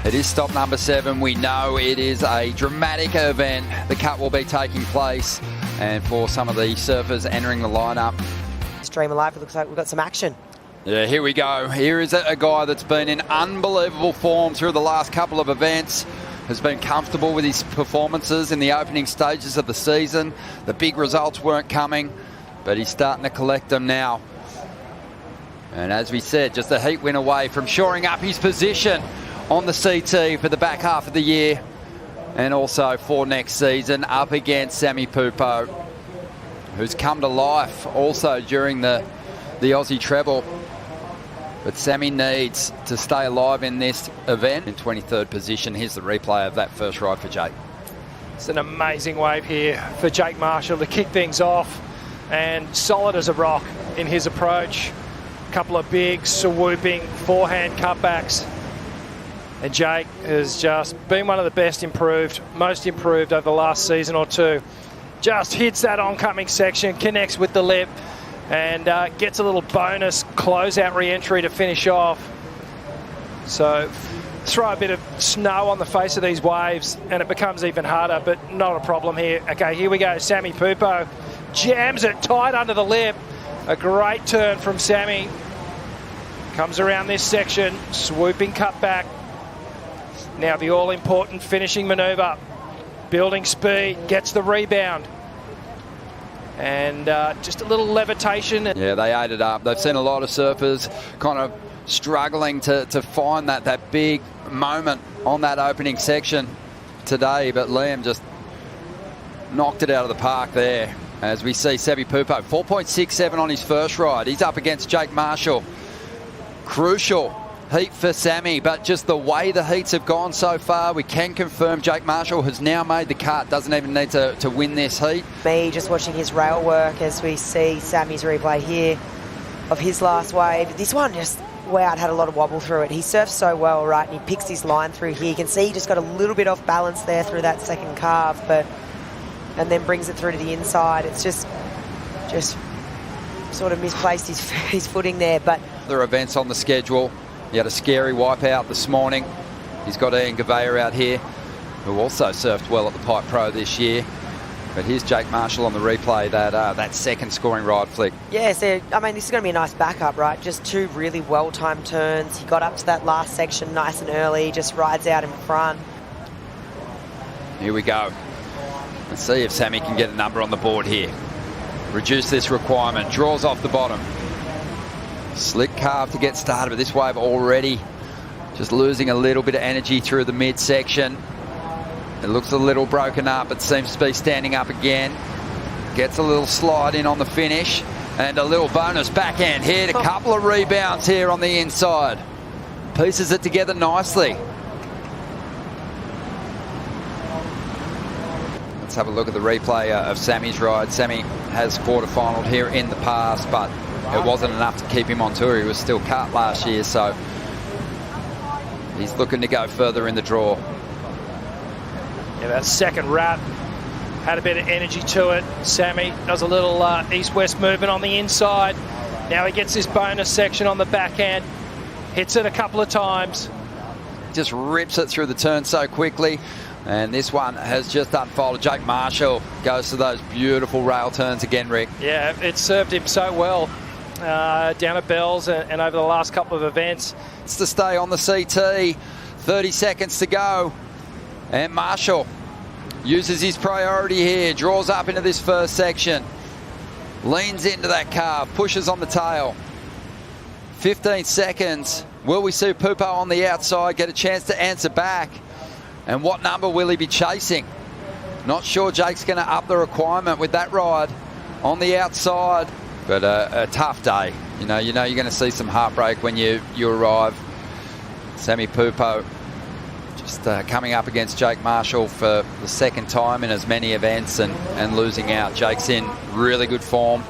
It is stop number 7. We know it is a dramatic event. The cut will be taking place, and for some of the surfers entering the lineup. Stream alive, it looks like we've got some action. Yeah, here we go. Here is a guy that's been in unbelievable form through the last couple of events. Has been comfortable with his performances in the opening stages of the season. The big results weren't coming, but he's starting to collect them now. And as we said, just a heat win away from shoring up his position on the CT for the back half of the year, and also for next season, up against S.Pupo, who's come to life also during the Aussie Treble. But Sammy needs to stay alive in this event. In 23rd position, here's the replay of that first ride for Jake. It's an amazing wave here for J.Marshall to kick things off, and solid as a rock in his approach. A couple of big swooping forehand cutbacks. And Jake has just been one of the best improved, most improved over the last season or two. Just hits that oncoming section, connects with the lip, and gets a little bonus closeout re-entry to finish off. So throw a bit of snow on the face of these waves and it becomes even harder, but not a problem here. Okay, here we go. S.Pupo jams it tight under the lip. A great turn from Sammy. Comes around this section, swooping cutback. Now the all-important finishing manoeuvre. Building speed, gets the rebound. And just a little levitation. Yeah, they ate it up. They've seen a lot of surfers kind of struggling to find that big moment on that opening section today, but Liam just knocked it out of the park there. As we see S.Pupo, 4.67 on his first ride. He's up against J.Marshall. Crucial heat for Sammy, but just the way the heats have gone so far, we can confirm J.Marshall has now made the cut, doesn't even need to win this heat. Me just watching his rail work as we see Sammy's replay here of his last wave. This one just, wow, it had a lot of wobble through it. He surfs so well, right, and he picks his line through here. You can see he just got a little bit off balance there through that second carve, and then brings it through to the inside. It's just sort of misplaced his footing there. But other events on the schedule. He had a scary wipeout this morning. He's got Ian Gavea out here, who also surfed well at the Pipe Pro this year. But here's J.Marshall on the replay, that second scoring ride flick. Yeah, so, I mean, this is going to be a nice backup, right? Just two really well-timed turns. He got up to that last section nice and early, just rides out in front. Here we go. Let's see if Sammy can get a number on the board here. Reduce this requirement, draws off the bottom. Slick carve to get started, but this wave already just losing a little bit of energy through the midsection. It looks a little broken up, but seems to be standing up again. Gets a little slide in on the finish, and a little bonus backhand hit. A couple of rebounds here on the inside. Pieces it together nicely. Let's have a look at the replay of Sammy's ride. Sammy has quarterfinaled here in the past, but it wasn't enough to keep him on tour. He was still cut last year, so he's looking to go further in the draw. Yeah, that second wrap had a bit of energy to it. Sammy does a little east-west movement on the inside. Now he gets his bonus section on the backhand. Hits it a couple of times. Just rips it through the turn so quickly. And this one has just unfolded. J.Marshall goes to those beautiful rail turns again, Rick. Yeah, it served him so well down at Bells and over the last couple of events. It's to stay on the CT. 30 seconds to go. And Marshall uses his priority here. Draws up into this first section. Leans into that carve. Pushes on the tail. 15 seconds. Will we see Pupo on the outside get a chance to answer back? And what number will he be chasing? Not sure Jake's going to up the requirement with that ride on the outside. But a tough day. You know you're going to see some heartbreak when you arrive. S.Pupo just coming up against J.Marshall for the second time in as many events and losing out. Jake's in really good form.